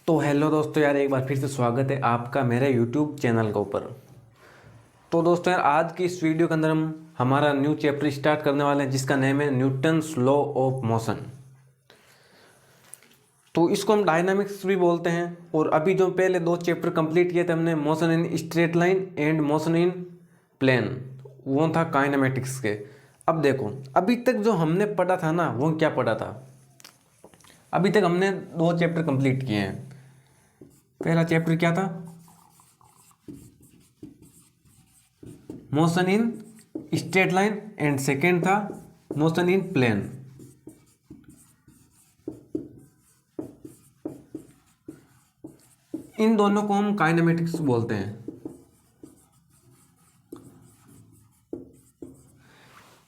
तो हेलो दोस्तों यार, एक बार फिर से स्वागत है आपका मेरे यूट्यूब चैनल के ऊपर। तो दोस्तों यार, आज की इस वीडियो के अंदर हम हमारा न्यू चैप्टर स्टार्ट करने वाले हैं जिसका नेम है न्यूटन्स लॉ ऑफ मोशन। तो इसको हम डायनामिक्स भी बोलते हैं। और अभी जो पहले दो चैप्टर कंप्लीट किए थे हमने, motion in straight line and motion in plane, वो था काइनेमेटिक्स के। अब देखो, अभी तक जो हमने पढ़ा था ना, वो क्या पढ़ा था? अभी तक हमने दो चैप्टर कंप्लीट किए हैं। पहला चैप्टर क्या था? Motion in straight line, and second था मोशन इन प्लेन। इन दोनों को हम काइनेमेटिक्स बोलते हैं।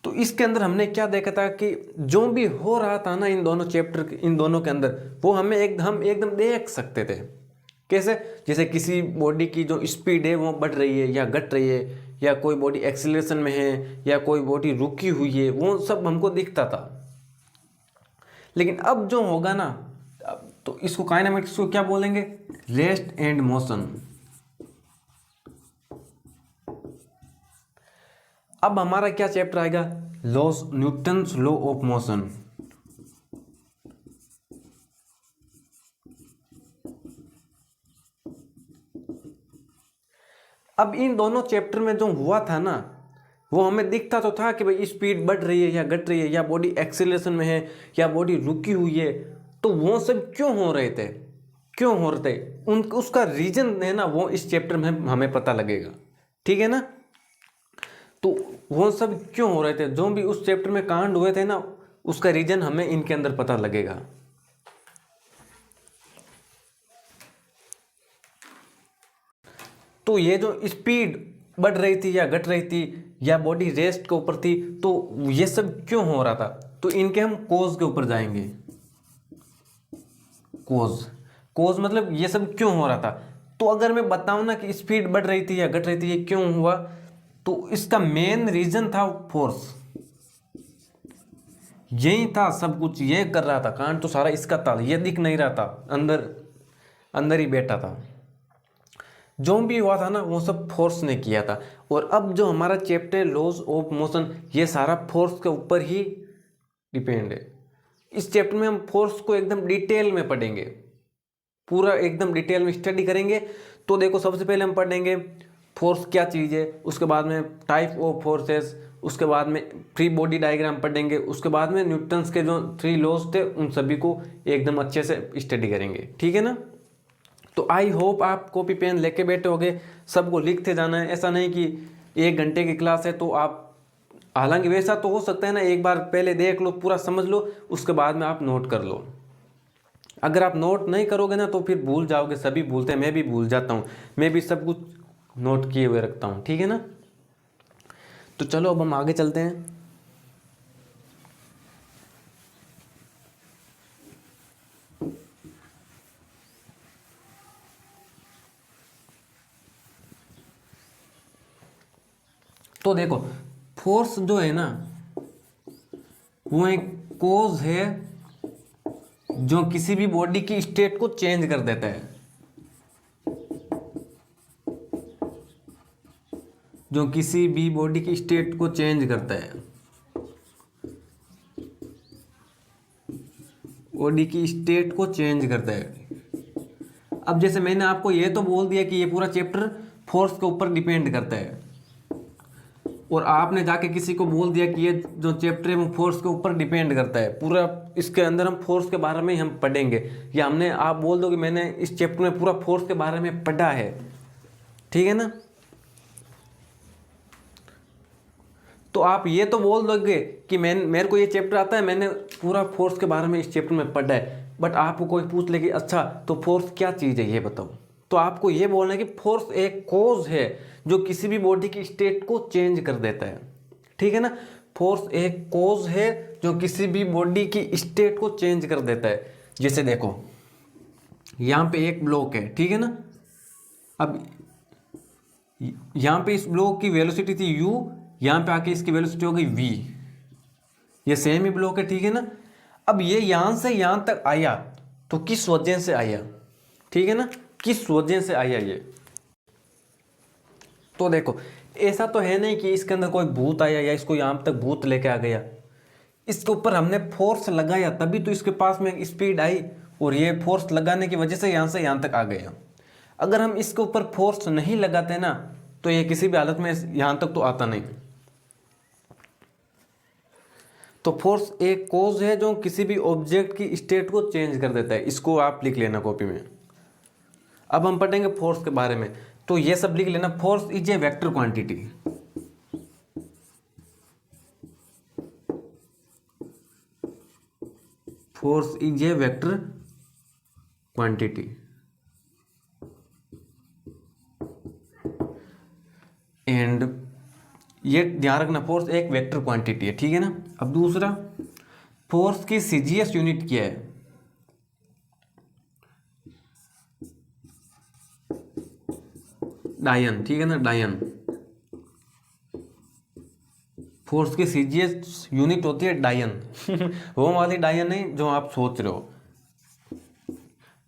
तो इसके अंदर हमने क्या देखा था कि जो भी हो रहा था ना इन दोनों चैप्टर, इन दोनों के अंदर, वो हम एकदम देख सकते थे। कैसे? जैसे किसी बॉडी की जो स्पीड है वो बढ़ रही है या घट रही है, या कोई बॉडी एक्सीलरेशन में है या कोई बॉडी रुकी हुई है, वो सब हमको दिखता था। लेकिन अब जो होगा ना, तो इसको काइनेमेटिक्स को क्या बोलेंगे? Rest and motion. अब हमारा क्या चैप्टर आएगा? Loss, Newton's law of motion. अब इन दोनों चैप्टर में जो हुआ था ना, वो हमें दिखता तो था कि भाई स्पीड बढ़ रही है या घट रही है, या बॉडी एक्सीलरेशन में है या बॉडी रुकी हुई है। तो वो सब क्यों हो रहे थे, क्यों हो रहे थे, उसका रीजन है ना, वो इस चैप्टर में हमें पता लगेगा। ठीक है ना? तो वो सब क्यों हो रहे थे, जो भी उस चैप्टर में कांड हुए थे ना, उसका रीजन हमें इनके अंदर पता लगेगा। तो ये जो स्पीड बढ़ रही थी या घट रही थी, या बॉडी रेस्ट के ऊपर थी, तो ये सब क्यों हो रहा था, तो इनके हम कोज के ऊपर जाएंगे। कोज, कोज मतलब ये सब क्यों हो रहा था। तो अगर मैं बताऊं ना कि स्पीड बढ़ रही थी या घट रही थी, ये क्यों हुआ, तो इसका मेन रीजन था फोर्स। यही था सब कुछ, ये कर रहा था कांड तो सारा इसका था, ये दिख नहीं रहा था, अंदर अंदर ही बैठा था। जो भी हुआ था ना, वो सब फोर्स ने किया था। और अब जो हमारा चैप्टर लॉज ऑफ मोशन, ये सारा फोर्स के ऊपर ही डिपेंड है। इस चैप्टर में हम फोर्स को एकदम डिटेल में पढ़ेंगे, पूरा एकदम डिटेल में स्टडी करेंगे। तो देखो, सबसे पहले हम पढ़ेंगे फोर्स क्या चीज़ है, उसके बाद में टाइप ऑफ फोर्सेस, उसके बाद में फ्री बॉडी डायग्राम पढ़ेंगे, उसके बाद में न्यूटन्स के जो 3 लॉज थे उन सभी को एकदम अच्छे से स्टडी करेंगे। ठीक है ना? तो आई होप आप कॉपी पेन लेके बैठे होगे, सबको लिखते जाना है। ऐसा नहीं कि 1 घंटे की क्लास है तो आप, हालांकि वैसा तो हो सकता है ना, एक बार पहले देख लो, पूरा समझ लो, उसके बाद में आप नोट कर लो। अगर आप नोट नहीं करोगे ना, तो फिर भूल जाओगे। सभी भूलते हैं, मैं भी भूल जाता हूँ, मैं भी सब कुछ नोट किए हुए रखता हूँ। ठीक है ना? तो चलो अब हम आगे चलते हैं। तो देखो, फोर्स जो है ना, वो एक कोज है जो किसी भी बॉडी की स्टेट को चेंज कर देता है। जो किसी भी बॉडी की स्टेट को चेंज करता है, बॉडी की स्टेट को चेंज करता है। अब जैसे मैंने आपको ये तो बोल दिया कि ये पूरा चैप्टर फोर्स के ऊपर डिपेंड करता है, और आपने जाके किसी को बोल दिया कि ये जो चैप्टर है वो फोर्स के ऊपर डिपेंड करता है, पूरा इसके अंदर हम फोर्स के बारे में ही हम पढ़ेंगे, या हमने, आप बोल दो कि मैंने इस चैप्टर में पूरा फोर्स के बारे में पढ़ा है। ठीक है ना? तो आप ये तो बोल दोगे कि मेरे को ये चैप्टर आता है, मैंने पूरा फोर्स के बारे में इस चैप्टर में पढ़ा है। बट आपको कोई पूछ ले कि अच्छा, तो फोर्स क्या चीज़ है ये बताओ, तो आपको ये बोलना है कि फोर्स एक कोज है जो किसी भी बॉडी की स्टेट को चेंज कर देता है। ठीक है ना? फोर्स एक कोज है जो किसी भी बॉडी की स्टेट को चेंज कर देता है। जैसे देखो, यहाँ पे एक ब्लॉक है, ठीक है ना? अब यहाँ पे इस ब्लॉक की वेलोसिटी थी u, यहाँ पे आके इसकी वेलोसिटी हो गई v। ये सेम ही ब्लॉक है, ठीक है ना? अब ये यहाँ से यहाँ तक आया, तो किस वजह से आया? ठीक है ना, किस वजह से आया ये। तो देखो ऐसा तो है नहीं कि इसके अंदर कोई भूत आया या इसको यहाँ तक भूत लेके आ गया, इसके ऊपर हमने फोर्स लगाया तभी तो इसके पास में स्पीड आई, और ये फोर्स लगाने की वजह से यहाँ तक आ गया। अगर हम इसके ऊपर फोर्स नहीं लगाते ना तो ये किसी भी हालत में यहाँ तक तो आता नहीं। तो फोर्स एक कोज है जो किसी भी ऑब्जेक्ट की स्टेट को चेंज कर देता है, इसको आप लिख लेना कॉपी में। अब हम पढ़ेंगे फोर्स के बारे में, तो ये सब लिख लेना। Force is a vector quantity. Force is a vector quantity and ये ध्यान रखना फोर्स एक वेक्टर क्वांटिटी है, ठीक है ना। अब दूसरा, फोर्स की सीजीएस यूनिट क्या है? डायन, ठीक है ना, डायन। फोर्स की सीजीएस यूनिट होती है डायन वो वाली डायन नहीं जो आप सोच रहे हो।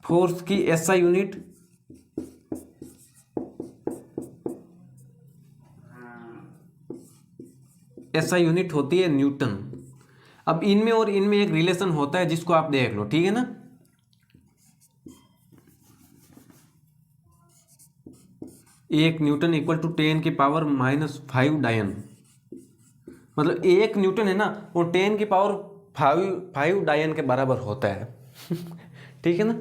फोर्स की एसआई यूनिट होती है न्यूटन। अब इनमें और इनमें एक रिलेशन होता है जिसको आप देख लो, ठीक है ना। एक न्यूटन इक्वल टू 10⁻⁻5 डायन, मतलब एक न्यूटन है ना वो 10⁻5 डायन के बराबर होता है ठीक है ना।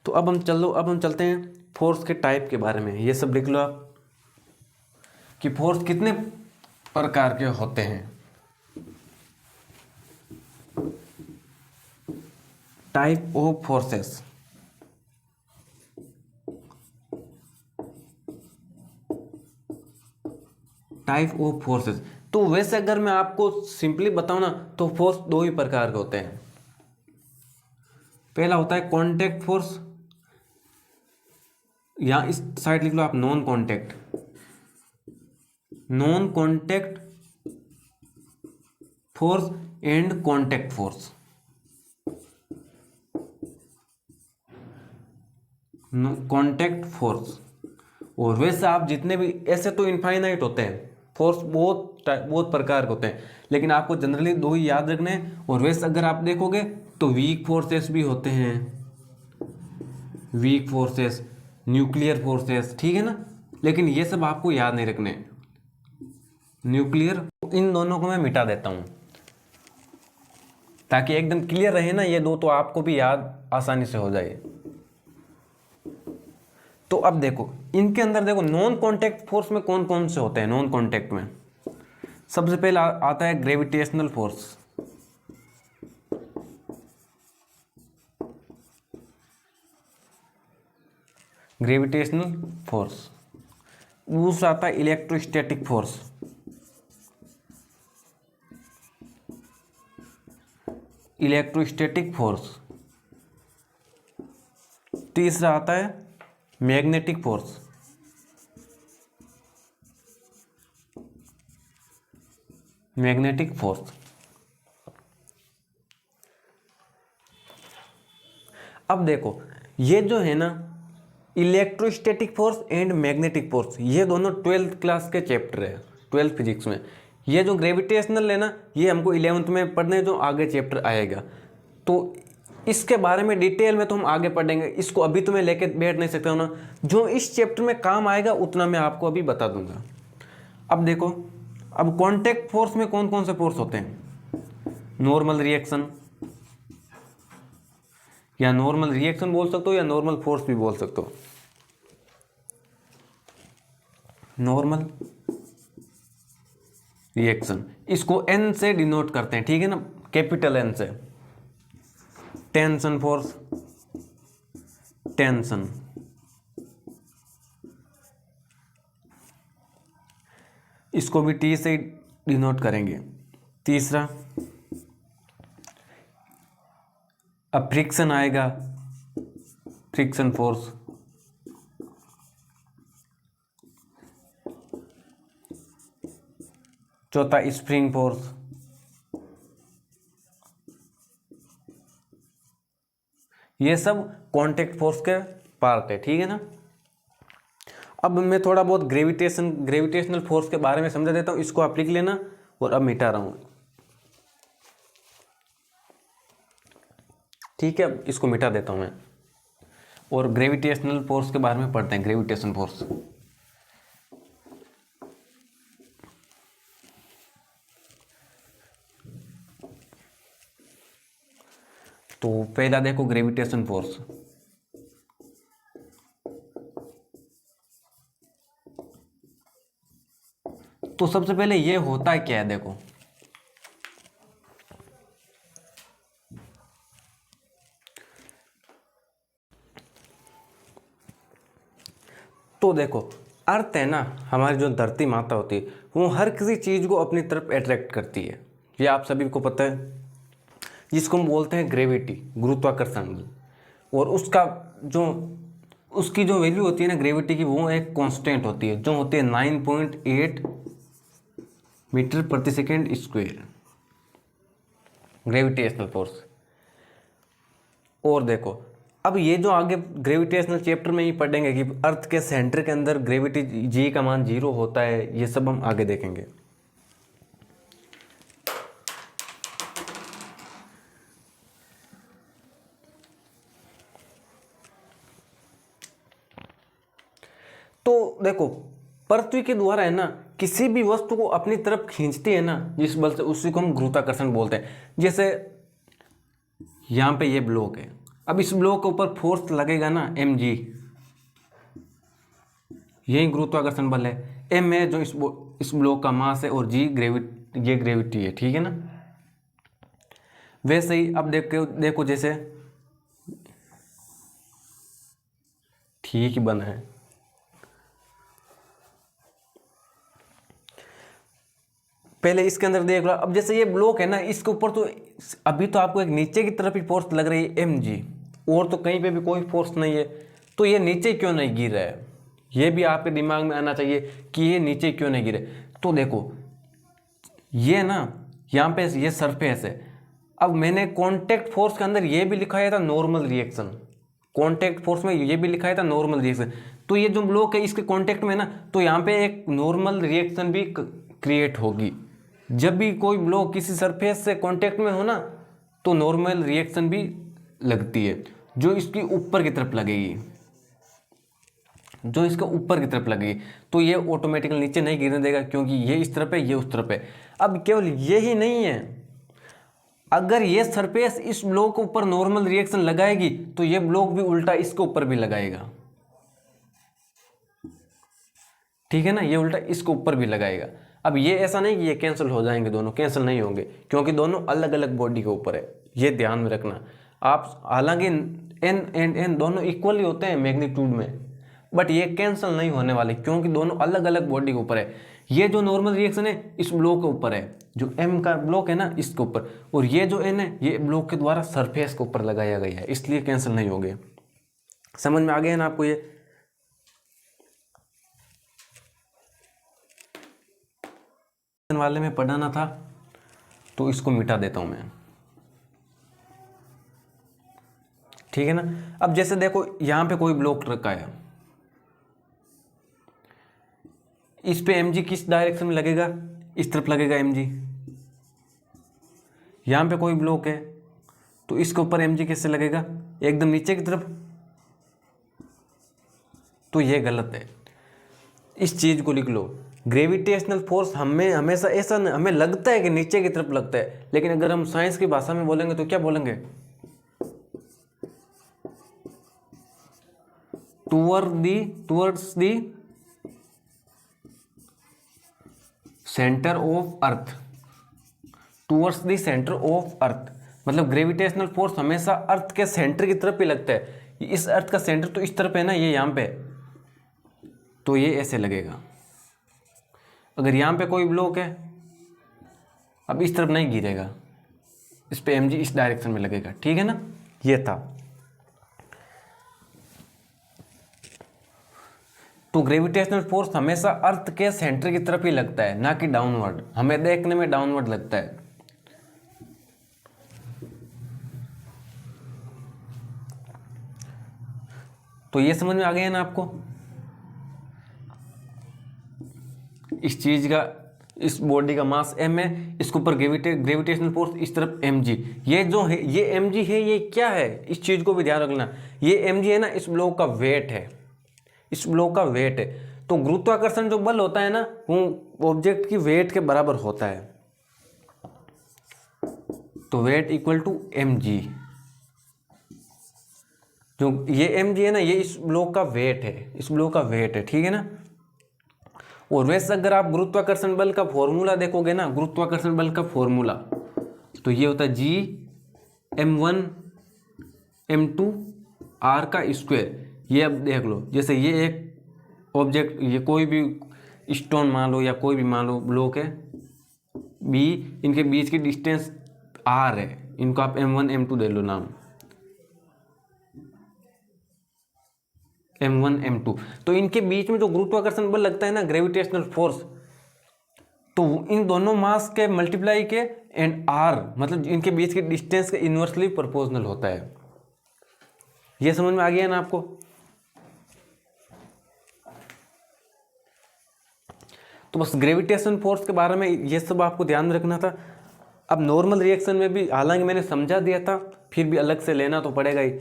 तो अब हम चलते हैं फोर्स के टाइप के बारे में। ये सब लिख लो आप कि फोर्स कितने प्रकार के होते हैं। Type of forces. Type of forces, तो वैसे अगर मैं आपको सिंपली बताऊं ना तो फोर्स दो ही प्रकार के होते हैं। पहला होता है कॉन्टैक्ट फोर्स, या इस साइड लिख लो आप non contact force and contact force. Contact force, और वैसे आप जितने भी ऐसे तो इनफाइनाइट होते हैं फोर्स, बहुत प्रकार के होते हैं, लेकिन आपको जनरली दो ही याद रखने हैं। और वैसे अगर आप देखोगे तो वीक फोर्सेस भी होते हैं, वीक फोर्सेस, न्यूक्लियर फोर्सेस, ठीक है ना। लेकिन ये सब आपको याद नहीं रखने। न्यूक्लियर, इन दोनों को मैं मिटा देता हूं ताकि एकदम क्लियर रहे ना ये दो, तो आपको भी याद आसानी से हो जाए। तो अब देखो इनके अंदर देखो नॉन कॉन्टैक्ट फोर्स में कौन कौन से होते हैं। नॉन कॉन्टैक्ट में सबसे पहला आता है ग्रेविटेशनल फोर्स। Gravitational force. दूसरा आता है इलेक्ट्रोस्टैटिक फोर्स। Electrostatic force. तीसरा आता है मैग्नेटिक फोर्स। Magnetic force. अब देखो ये जो है ना electrostatic force and magnetic force, ये दोनों 12th क्लास के चैप्टर है, 12th फिजिक्स में। ये जो ग्रेविटेशनल है ना ये हमको 11th में पढ़ने, जो आगे चैप्टर आएगा। तो इसके बारे में डिटेल में तो हम आगे पढ़ेंगे, इसको अभी तो मैं लेके बैठ नहीं सकता हूँ ना। जो इस चैप्टर में काम आएगा उतना मैं आपको अभी बता दूंगा। अब देखो, अब कॉन्टैक्ट फोर्स में कौन कौन से फोर्स होते हैं? नॉर्मल रिएक्शन, या नॉर्मल रिएक्शन बोल सकते हो या नॉर्मल फोर्स भी बोल सकते हो। नॉर्मल रिएक्शन, इसको एन से डिनोट करते हैं, ठीक है ना, कैपिटल एन से। Tension force, tension. इसको भी टी से डिनोट करेंगे। तीसरा अब फ्रिक्शन आएगा, फ्रिक्शन फोर्स। चौथा स्प्रिंग फोर्स, ये सब कांटेक्ट फोर्स के पार्ट है, ठीक है ना। अब मैं थोड़ा बहुत ग्रेविटेशनल फोर्स के बारे में समझा देता हूँ, इसको आप लिख लेना और अब मिटा रहा हूँ, ठीक है। अब इसको मिटा देता हूँ मैं और ग्रेविटेशनल फोर्स के बारे में पढ़ते हैं। ग्रेविटेशन फोर्स, तो पहला देखो ग्रेविटेशन फोर्स, तो सबसे पहले ये होता है क्या है, देखो तो देखो अर्थ है ना, हमारी जो धरती माता होती है वो हर किसी चीज़ को अपनी तरफ अट्रैक्ट करती है, ये आप सभी को पता है, जिसको हम बोलते हैं ग्रेविटी, गुरुत्वाकर्षण बल। और उसकी जो वैल्यू होती है ना ग्रेविटी की, वो एक कांस्टेंट होती है, जो होती है 9.8 मीटर प्रति सेकेंड स्क्वायर, ग्रेविटेशनल फोर्स। और देखो अब ये जो आगे ग्रेविटेशनल चैप्टर में ही पढ़ेंगे कि अर्थ के सेंटर के अंदर ग्रेविटी जी का मान 0 होता है, ये सब हम आगे देखेंगे। तो देखो पृथ्वी के द्वारा है ना, किसी भी वस्तु को अपनी तरफ खींचती है ना जिस बल से, उसी को हम गुरुत्वाकर्षण बोलते हैं। जैसे यहाँ पे ये ब्लॉक है, अब इस ब्लॉक के ऊपर फोर्स लगेगा ना mg, यही गुरुत्वाकर्षण बल है। m है जो इस ब्लॉक का मास है और g ये ग्रेविटी है, ठीक है ना। वैसे ही अब देखो जैसे ठीक बना है, पहले इसके अंदर देख लो। अब जैसे ये ब्लॉक है ना, इसके ऊपर तो अभी तो आपको एक नीचे की तरफ ही फोर्स लग रही है mg, और तो कहीं पे भी कोई फोर्स नहीं है, तो ये नीचे क्यों नहीं गिर रहा है, ये भी आपके दिमाग में आना चाहिए कि ये नीचे क्यों नहीं गिरे। तो देखो ये ना यहाँ पे ये सरफेस है, अब मैंने कॉन्टैक्ट फोर्स के अंदर ये भी लिखाया था नॉर्मल रिएक्शन, कॉन्टैक्ट फोर्स में ये भी लिखाया था नॉर्मल रिएक्शन, तो ये जो ब्लॉक है इसके कॉन्टैक्ट में ना, तो यहाँ पे एक नॉर्मल रिएक्शन भी क्रिएट होगी। जब भी कोई ब्लॉक किसी सरफेस से कांटेक्ट में हो ना, तो नॉर्मल रिएक्शन भी लगती है, जो इसकी ऊपर की तरफ लगेगी, जो इसके ऊपर की तरफ लगेगी, तो ये ऑटोमेटिकली नीचे नहीं गिरने देगा, क्योंकि ये इस तरफ है, ये उस तरफ है। अब केवल ये ही नहीं है, अगर ये सरफेस इस ब्लॉक के ऊपर नॉर्मल रिएक्शन लगाएगी, तो ये ब्लॉक भी उल्टा इसके ऊपर भी लगाएगा, ठीक है ना, ये उल्टा इसके ऊपर भी लगाएगा। अब ये ऐसा नहीं कि ये कैंसिल हो जाएंगे, दोनों कैंसिल नहीं होंगे, क्योंकि दोनों अलग अलग बॉडी के ऊपर है, ये ध्यान में रखना आप। हालांकि एन एंड एन दोनों इक्वली होते हैं मैग्नीट्यूड में, बट ये कैंसिल नहीं होने वाले, क्योंकि दोनों अलग अलग बॉडी के ऊपर है। ये जो नॉर्मल रिएक्शन है इस ब्लॉक के ऊपर है, जो एम का ब्लॉक है ना इसके ऊपर, और ये जो एन है ये ब्लॉक के द्वारा सरफेस के ऊपर लगाया गया है, इसलिए कैंसिल नहीं हो गए। समझ में आ गया ना आपको ये। वाले में पढ़ाना था तो इसको मिटा देता हूं मैं, ठीक है ना। अब जैसे देखो यहां पे कोई ब्लॉक रखा है, इस पे mg किस डायरेक्शन में लगेगा, इस तरफ लगेगा mg। यहां पे कोई ब्लॉक है तो इसके ऊपर mg कैसे लगेगा, एकदम नीचे की तरफ, तो ये गलत है। इस चीज को लिख लो, ग्रेविटेशनल फोर्स हमें हमेशा ऐसा हमें लगता है कि नीचे की तरफ लगता है, लेकिन अगर हम साइंस की भाषा में बोलेंगे तो क्या बोलेंगे, towards the centre of earth, towards the centre of earth, मतलब ग्रेविटेशनल फोर्स हमेशा अर्थ के सेंटर की तरफ ही लगता है। इस अर्थ का सेंटर तो इस तरफ है ना, ये यहाँ पे, तो ये ऐसे लगेगा। अगर यहाँ पे कोई ब्लॉक है, अब इस तरफ नहीं गिरेगा, इस पे mg इस डायरेक्शन में लगेगा, ठीक है ना। ये था। तो ग्रेविटेशनल फोर्स हमेशा अर्थ के सेंटर की तरफ ही लगता है, ना कि डाउनवर्ड। हमें देखने में डाउनवर्ड लगता है। तो ये समझ में आ गया ना आपको इस चीज का, इस बॉडी का मास m है, इसके ऊपर ग्रेविटेशनल फोर्स इस तरफ mg। ये जो है ये mg है, ये क्या है, इस चीज को भी ध्यान रखना। ये mg है ना, इस ब्लॉक का वेट है, इस ब्लॉक का वेट है। तो गुरुत्वाकर्षण जो बल होता है ना, वो ऑब्जेक्ट की वेट के बराबर होता है। तो वेट इक्वल टू mg। जो ये mg है ना, ये इस ब्लॉक का वेट है, इस ब्लॉक का वेट है, ठीक है ना। और वैसे अगर आप गुरुत्वाकर्षण बल का फॉर्मूला देखोगे ना, गुरुत्वाकर्षण बल का फॉर्मूला, तो ये होता है G m1 m2 r का स्क्वायर। ये अब देख लो, जैसे ये एक ऑब्जेक्ट, ये कोई भी स्टोन मान लो या कोई भी मान लो ब्लॉक है B, इनके बीच की डिस्टेंस r है, इनको आप m1 m2 दे लो नाम, m1 m2। तो इनके बीच में जो गुरुत्वाकर्षण बल लगता है ना, ग्रेविटेशनल फोर्स, तो इन दोनों मास के मल्टीप्लाई के एंड r, मतलब इनके बीच के डिस्टेंस के इन्वर्सली प्रोपोर्शनल होता है। ये समझ में आ गया ना आपको। तो बस ग्रेविटेशन फोर्स के बारे में ये सब आपको ध्यान रखना था। अब नॉर्मल रिएक्शन में भी, हालांकि मैंने समझा दिया था, फिर भी अलग से लेना तो पड़ेगा ही।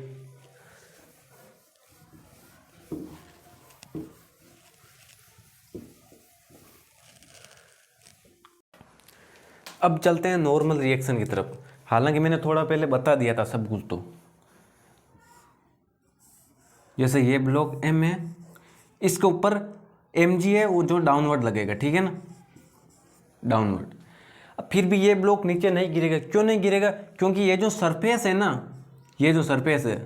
अब चलते हैं नॉर्मल रिएक्शन की तरफ। हालांकि मैंने थोड़ा पहले बता दिया था सब कुछ। तो जैसे ये ब्लॉक M है, इसके ऊपर mg है, वो जो डाउनवर्ड लगेगा, ठीक है ना, डाउनवर्ड। अब फिर भी ये ब्लॉक नीचे नहीं गिरेगा। क्यों नहीं गिरेगा? क्योंकि ये जो सरफेस है ना, ये जो सरफेस है,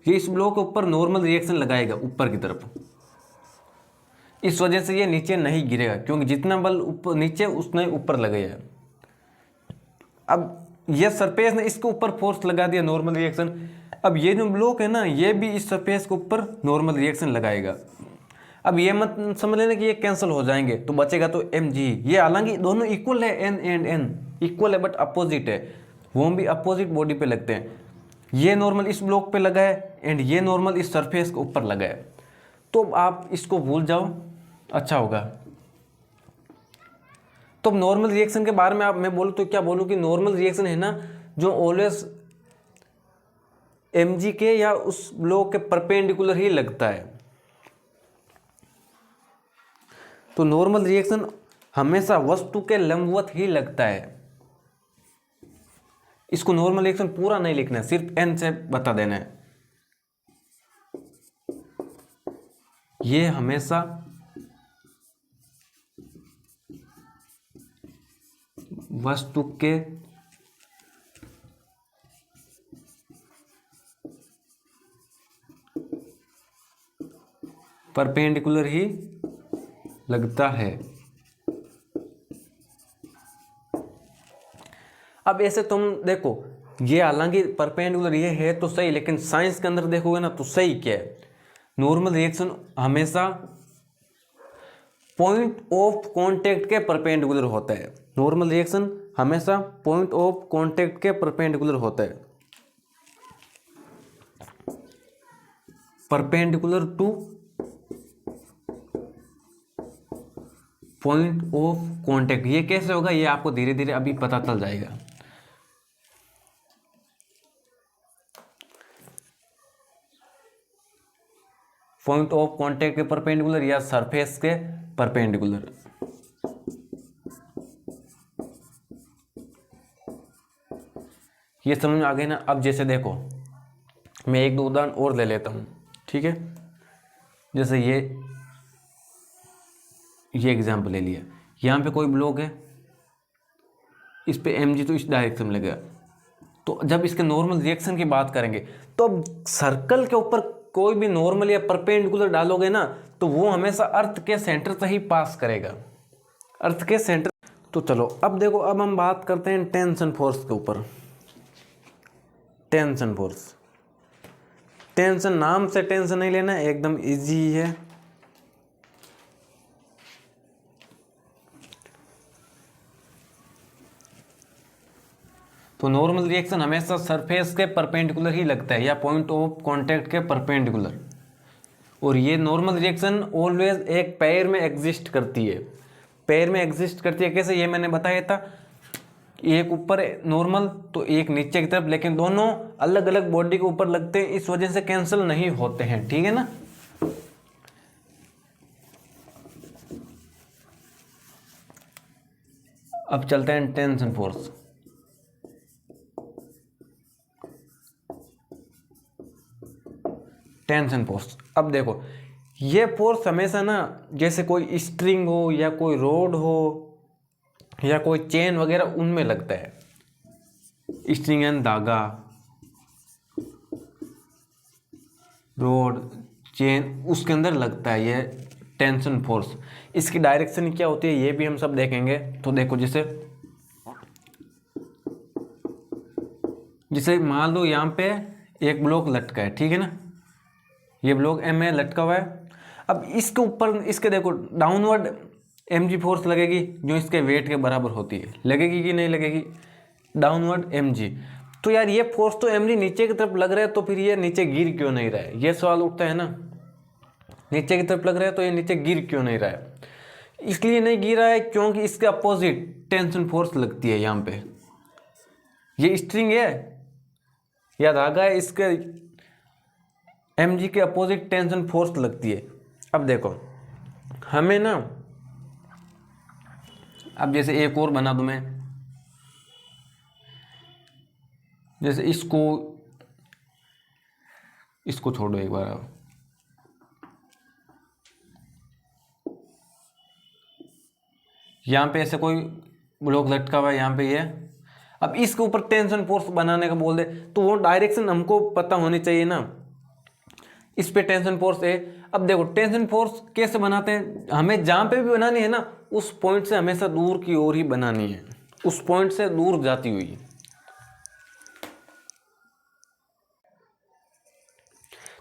ये इस ब्लॉक के ऊपर नॉर्मल रिएक्शन लगाएगा ऊपर की तरफ। इस वजह से ये नीचे नहीं गिरेगा, क्योंकि जितना बल ऊपर नीचे उतना ही ऊपर लगेगा। अब ये सरफेस ने इसके ऊपर फोर्स लगा दिया, नॉर्मल रिएक्शन। अब ये जो ब्लॉक है ना, ये भी इस सरफेस के ऊपर नॉर्मल रिएक्शन लगाएगा। अब ये मत समझ लेना कि ये कैंसिल हो जाएंगे, तो बचेगा तो mg। ये हालांकि दोनों इक्वल है, n एंड n इक्वल है, बट अपोजिट है, वो भी अपोजिट बॉडी पे लगते हैं। ये नॉर्मल इस ब्लॉक पे लगा है एंड ये नॉर्मल इस सरफेस के ऊपर लगा है। तो आप इसको भूल जाओ, अच्छा होगा। तो नॉर्मल रिएक्शन के बारे में आप मैं बोलूँ तो क्या बोलूँ कि नॉर्मल रिएक्शन है ना, जो ऑलवेज mg के या उस ब्लॉक के परपेंडिकुलर ही लगता है। तो नॉर्मल रिएक्शन हमेशा वस्तु के लंबवत ही लगता है। इसको नॉर्मल रिएक्शन पूरा नहीं लिखना है, सिर्फ n से बता देना है। ये हमेशा वस्तु के परपेंडिकुलर ही लगता है। अब ऐसे तुम देखो, ये हालांकि परपेंडिकुलर ये है तो सही, लेकिन साइंस के अंदर देखोगे ना तो सही क्या है, नॉर्मल रिएक्शन हमेशा पॉइंट ऑफ कांटेक्ट के परपेंडिकुलर होता है। नॉर्मल रिएक्शन हमेशा पॉइंट ऑफ कांटेक्ट के परपेंडिकुलर होता है, perpendicular two point of contact. ये कैसे होगा, ये आपको धीरे धीरे अभी पता चल जाएगा। पॉइंट ऑफ कांटेक्ट के परपेंडिकुलर या सरफेस के परपेंडिकुलर। ये समझ में आ गई ना। अब जैसे देखो, मैं एक दो उदाहरण और ले लेता हूँ, ठीक है। जैसे ये एग्जाम्पल ले लिया, यहाँ पे कोई ब्लॉक है, इस पे mg तो इस डायरेक्शन में लगेगा। तो जब इसके नॉर्मल रिएक्शन की बात करेंगे, तो अब सर्कल के ऊपर कोई भी नॉर्मल या परपेंडिकुलर डालोगे ना, तो वो हमेशा अर्थ के सेंटर से ही पास करेगा, अर्थ के सेंटर। तो चलो अब देखो, अब हम बात करते हैं टेंशन फोर्स के ऊपर। टेंशन फोर्स, टेंशन नाम से टेंशन नहीं लेना, एकदम इजी है, तो नॉर्मल रिएक्शन हमेशा सरफेस के परपेंडिकुलर ही लगता है या पॉइंट ऑफ कांटेक्ट के परपेंडिकुलर। और ये नॉर्मल रिएक्शन ऑलवेज एक पेयर में एग्जिस्ट करती है। पेयर में एग्जिस्ट करती है कैसे, ये मैंने बताया था, एक ऊपर नॉर्मल तो एक नीचे की तरफ, लेकिन दोनों अलग अलग बॉडी के ऊपर लगते हैं, इस वजह से कैंसिल नहीं होते हैं। ठीक है ना। अब चलते हैं टेंशन फोर्स। टेंशन फोर्स, अब देखो ये फोर्स हमेशा ना, जैसे कोई स्ट्रिंग हो या कोई रोड हो या कोई चेन वगैरह उनमें लगता है। स्ट्रिंग एंड धागा, रोड, चेन, उसके अंदर लगता है ये टेंशन फोर्स। इसकी डायरेक्शन क्या होती है ये भी हम सब देखेंगे। तो देखो जैसे मान लो यहाँ पे एक ब्लॉक लटका है, ठीक है ना, ये ब्लॉक एम है, लटका हुआ है। अब इसके ऊपर इसके देखो डाउनवर्ड mg फोर्स लगेगी जो इसके वेट के बराबर होती है। लगेगी कि नहीं लगेगी, डाउनवर्ड mg। तो यार ये फोर्स तो mg नीचे की तरफ लग रहा है, तो फिर ये नीचे गिर क्यों नहीं रहा है, ये सवाल उठता है ना। नीचे की तरफ लग रहा है तो ये नीचे गिर क्यों नहीं रहा है। इसलिए नहीं गिर रहा है क्योंकि इसके अपोजिट टेंशन फोर्स लगती है। यहाँ पे ये स्ट्रिंग है या धागा है, इसके mg के अपोजिट टेंशन फोर्स लगती है। अब देखो हमें ना, अब जैसे एक और बना दूं मैं, जैसे इसको छोड़ो एक बार। अब यहाँ पे ऐसे कोई ब्लॉक लटका हुआ है यहाँ पे ये, अब इसके ऊपर टेंशन फोर्स बनाने का बोल दे तो वो डायरेक्शन हमको पता होनी चाहिए ना। इस पे टेंशन फोर्स है। अब देखो टेंशन फोर्स कैसे बनाते हैं, हमें जहाँ पे भी बनानी है ना उस पॉइंट से हमेशा दूर की ओर ही बनानी है, उस पॉइंट से दूर जाती हुई।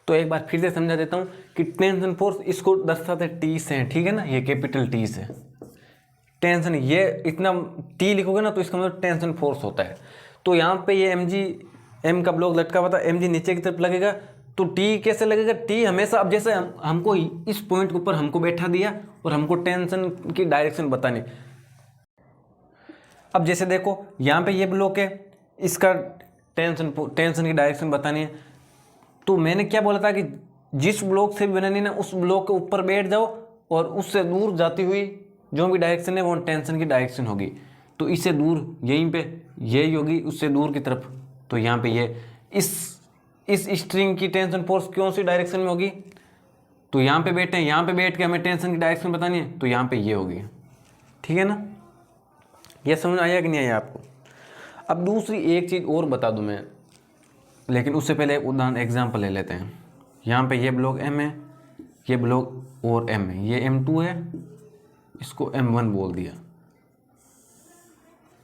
तो एक बार फिर से समझा देता हूँ कि टेंशन फोर्स इसको दर्शाते टी से है, ठीक है ना, ये कैपिटल टी से टेंशन, ये इतना टी लिखोगे ना तो इसका मतलब टेंशन फोर्स होता है। तो यहाँ पे ये एम का ब्लॉक लटका हुआ था, mg नीचे की तरफ लगेगा तो टी कैसे लगेगा, टी हमेशा, अब जैसे हमको इस पॉइंट के ऊपर हमको बैठा दिया और हमको टेंशन की डायरेक्शन बतानी। अब जैसे देखो यहाँ पे ये ब्लॉक है, इसका टेंशन की डायरेक्शन बतानी है। तो मैंने क्या बोला था कि जिस ब्लॉक से भी बनानी है ना उस ब्लॉक के ऊपर बैठ जाओ और उससे दूर जाती हुई जो भी डायरेक्शन है वो टेंशन की डायरेक्शन होगी। तो इससे दूर यहीं पे यही होगी, उससे दूर की तरफ। तो यहाँ पे ये इस स्ट्रिंग की टेंशन फोर्स कौन सी डायरेक्शन में होगी, तो यहाँ पे बैठे हैं, यहाँ पे बैठ के हमें टेंशन की डायरेक्शन बतानी है तो यहाँ पे ये होगी। ठीक है ना, ये समझ आया कि नहीं आया आपको। अब दूसरी एक चीज़ और बता दूँ मैं, लेकिन उससे पहले एक उदाहरण एग्जाम्पल ले लेते हैं। यहाँ पे ये ब्लॉक M है, ये ब्लॉक और M है, ये M2 है, इसको M1 बोल दिया।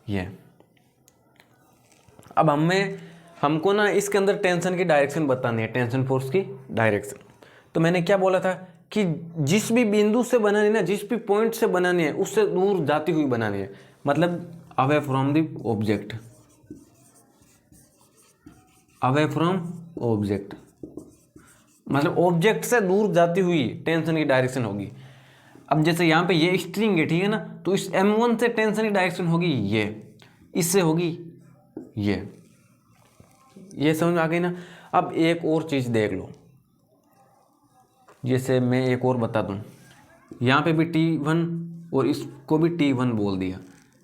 ये अब हमको ना इसके अंदर टेंशन की डायरेक्शन बतानी है, टेंशन फोर्स की डायरेक्शन। तो मैंने क्या बोला था कि जिस भी बिंदु से बनानी है ना, जिस भी पॉइंट से बनानी है उससे दूर जाती हुई बनानी है, मतलब away from the object, away from object, मतलब ऑब्जेक्ट से दूर जाती हुई टेंशन की डायरेक्शन होगी। अब जैसे यहाँ पे ये स्ट्रिंग है, ठीक है ना, तो इस M1 से टेंशन की डायरेक्शन होगी ये, इससे होगी ये समझ आ गई ना। अब एक और चीज़ देख लो, जैसे मैं एक और बता दूं, यहाँ पे भी T1 और इसको भी T1 बोल दिया।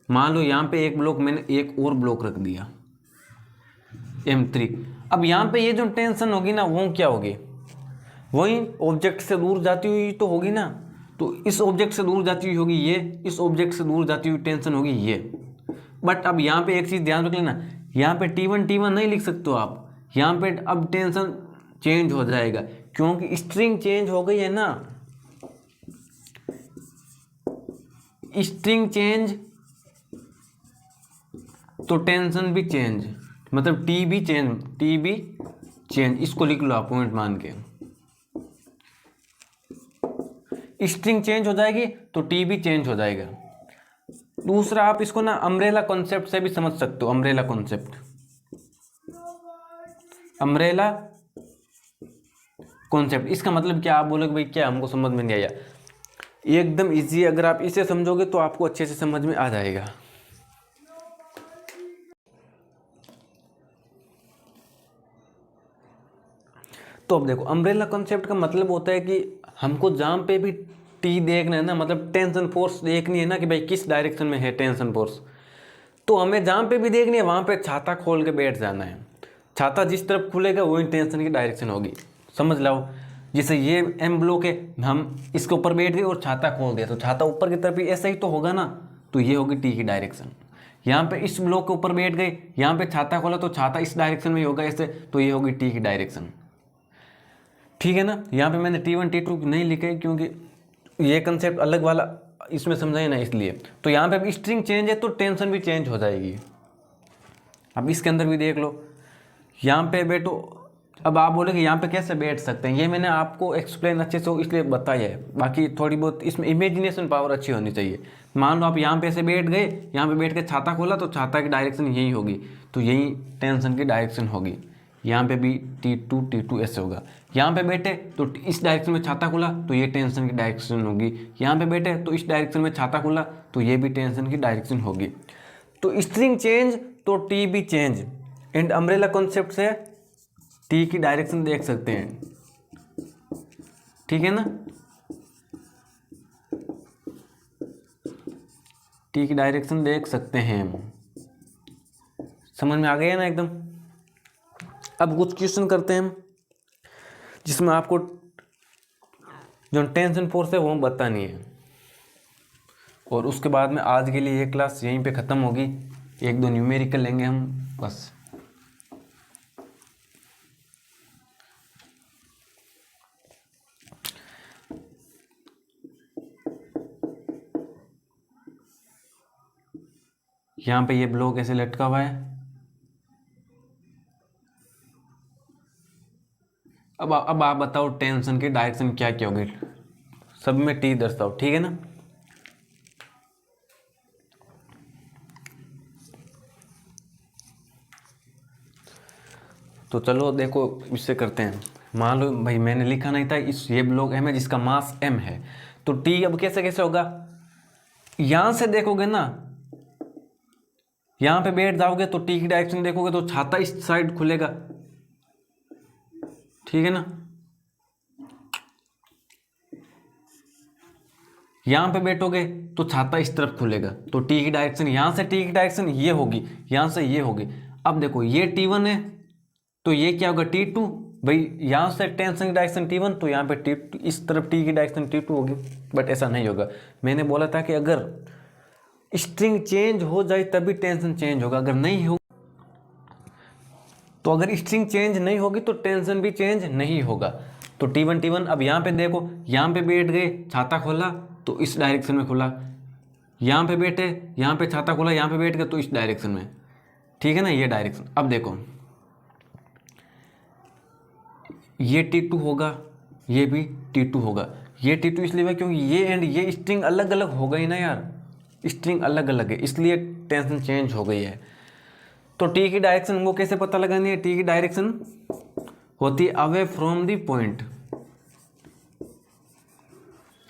मान लो यहाँ पे एक ब्लॉक मैंने एक और ब्लॉक रख दिया M3। अब यहाँ पे ये जो टेंशन होगी ना वो क्या होगी, वही ऑब्जेक्ट से दूर जाती हुई तो होगी ना। तो इस ऑब्जेक्ट से दूर जाती हुई होगी ये, इस ऑब्जेक्ट से दूर जाती हुई टेंशन होगी ये। बट अब यहाँ पे एक चीज़ ध्यान रख लेना, यहाँ पे T1 नहीं लिख सकते हो आप, यहाँ पे अब टेंशन चेंज हो जाएगा क्योंकि स्ट्रिंग चेंज हो गई है ना। स्ट्रिंग चेंज तो टेंशन भी चेंज, मतलब टी भी चेंज, इसको लिख लो आप पॉइंट मान के। स्ट्रिंग चेंज हो जाएगी तो टी भी चेंज हो जाएगा, दूसरा आप इसको ना अम्ब्रेला कॉन्सेप्ट से भी समझ सकते हो। अम्ब्रेला कॉन्सेप्ट, अम्ब्रेला कॉन्सेप्ट, इसका मतलब क्या? आप बोलोगे भाई क्या हमको समझ में नहीं आया। एकदम इजी, अगर आप इसे समझोगे तो आपको अच्छे से समझ में आ जाएगा। तो अब देखो, अम्ब्रेला कॉन्सेप्ट का मतलब होता है कि हमको जहाँ पे भी टी देखना है ना, मतलब टेंशन फोर्स देखनी है ना कि भाई किस डायरेक्शन में है टेंशन फोर्स, तो हमें जहाँ पे भी देखनी है वहाँ पे छाता खोल के बैठ जाना है। छाता जिस तरफ खुलेगा वही टेंशन की डायरेक्शन होगी। समझ लो, जैसे ये एम ब्लॉक है, हम इसके ऊपर बैठ गए और छाता खोल दिया तो छाता ऊपर की तरफ ही ऐसा ही तो होगा ना, तो ये होगी टी की डायरेक्शन। यहाँ पे इस ब्लॉक के ऊपर बैठ गए, यहाँ पे छाता खोला तो छाता इस डायरेक्शन में ही होगा ऐसे, तो ये होगी टी की डायरेक्शन। ठीक है ना। यहाँ पे मैंने T1 T2 नहीं लिखे क्योंकि ये कंसेप्ट अलग वाला इसमें समझाए ना, इसलिए। तो यहाँ पे अब स्ट्रिंग चेंज है तो टेंशन भी चेंज हो जाएगी। अब इसके अंदर भी देख लो, यहाँ पे बैठो। अब आप बोलोगे यहाँ पे कैसे बैठ सकते हैं, ये मैंने आपको एक्सप्लेन अच्छे से इसलिए बताया है। बाकी थोड़ी बहुत इसमें इमेजिनेशन पावर अच्छी होनी चाहिए। मान लो आप यहाँ पे ऐसे बैठ गए, यहाँ पे बैठ के छाता खोला तो छाता की डायरेक्शन यही होगी, तो यही टेंशन की डायरेक्शन होगी। यहाँ पे भी T2 T2 ऐसे होगा। यहाँ पे बैठे तो इस डायरेक्शन में छाता खुला तो ये टेंशन की डायरेक्शन होगी। यहाँ पे बैठे तो इस डायरेक्शन में छाता खुला तो ये भी टेंशन की डायरेक्शन होगी। तो स्ट्रिंग चेंज तो टी भी चेंज। एंड अम्ब्रेला कॉन्सेप्ट से टी की डायरेक्शन देख सकते हैं। ठीक है ना, टी की डायरेक्शन देख सकते हैं हम। समझ में आ गया ना एकदम। अब कुछ क्वेश्चन करते हैं हम जिसमें आपको जो टेंशन फोर्स है वो बतानी है, और उसके बाद में आज के लिए ये क्लास यहीं पे ख़त्म होगी। एक दो न्यूमेरिकल लेंगे हम बस। यहाँ पे ये ब्लॉक ऐसे लटका हुआ है। अब आप बताओ टेंशन की डायरेक्शन क्या क्या होगी, सब में टी दर्शाओ। ठीक है ना। तो चलो देखो इससे करते हैं। मान लो भाई मैंने लिखा नहीं था, इस ये ब्लॉक M है जिसका मास M है, तो टी अब कैसे कैसे होगा। यहां से देखोगे ना, यहां पे बैठ जाओगे तो टी की डायरेक्शन देखोगे तो छाता इस साइड खुलेगा। ठीक है ना। यहां पे बैठोगे तो छाता इस तरफ खुलेगा, तो टी की डायरेक्शन, यहां से टी की डायरेक्शन ये होगी, यहां से ये होगी। अब देखो ये T1 है तो ये क्या होगा T2। भाई यहां से टेंशन की डायरेक्शन T1 तो यहाँ पे T2, इस तरफ टी की डायरेक्शन T2 होगी। बट ऐसा नहीं होगा। मैंने बोला था कि अगर स्ट्रिंग चेंज हो जाए तभी टेंशन चेंज होगा, अगर नहीं हो तो अगर स्ट्रिंग चेंज नहीं होगी तो टेंशन भी चेंज नहीं होगा। तो T1 अब यहाँ पे देखो, यहाँ पे बैठ गए, छाता खोला तो इस डायरेक्शन में खुला। यहाँ पे बैठे, यहाँ पे छाता खोला, यहाँ पे बैठ गए तो इस डायरेक्शन में। ठीक है ना, ये डायरेक्शन। अब देखो ये T2 होगा, ये भी T2 होगा। ये T2 इसलिए हुआ क्योंकि ये एंड ये स्ट्रिंग अलग अलग हो गई ना यार, स्ट्रिंग अलग अलग है इसलिए टेंशन चेंज हो गई है। तो टी की डायरेक्शन वो कैसे पता लगानी है। टी की डायरेक्शन होती है away from the point,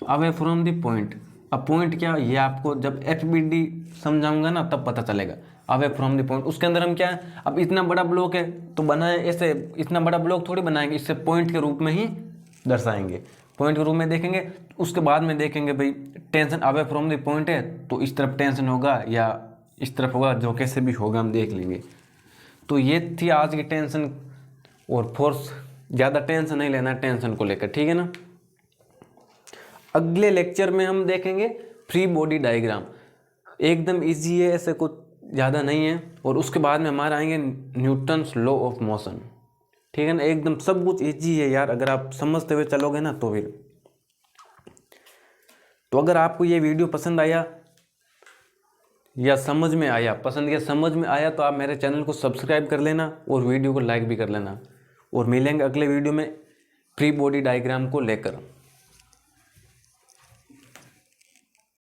away from the point. अब पॉइंट क्या, ये आपको जब FBD समझाऊंगा ना तब पता चलेगा। अवे फ्रॉम द पॉइंट, उसके अंदर हम क्या है, अब इतना बड़ा ब्लॉक है तो बनाए ऐसे, इतना बड़ा ब्लॉक थोड़ी बनाएंगे, इससे पॉइंट के रूप में ही दर्शाएंगे, पॉइंट के रूप में देखेंगे। उसके बाद में देखेंगे भाई tension away from the point है तो इस तरफ टेंशन होगा या इस तरफ होगा, जो कैसे भी होगा हम देख लेंगे। तो ये थी आज की टेंशन और फोर्स। ज़्यादा टेंशन नहीं लेना टेंशन को लेकर। ठीक है ना। अगले लेक्चर में हम देखेंगे फ्री बॉडी डायग्राम। एकदम इजी है, ऐसे कुछ ज़्यादा नहीं है। और उसके बाद में हमारे आएंगे न्यूटन्स लॉ ऑफ मोशन। ठीक है ना, एकदम सब कुछ इजी है यार, अगर आप समझते हुए चलोगे ना तो फिर। तो अगर आपको ये वीडियो पसंद आया या समझ में आया, पसंद या समझ में आया, तो आप मेरे चैनल को सब्सक्राइब कर लेना और वीडियो को लाइक भी कर लेना। और मिलेंगे अगले वीडियो में फ्री बॉडी डायग्राम को लेकर।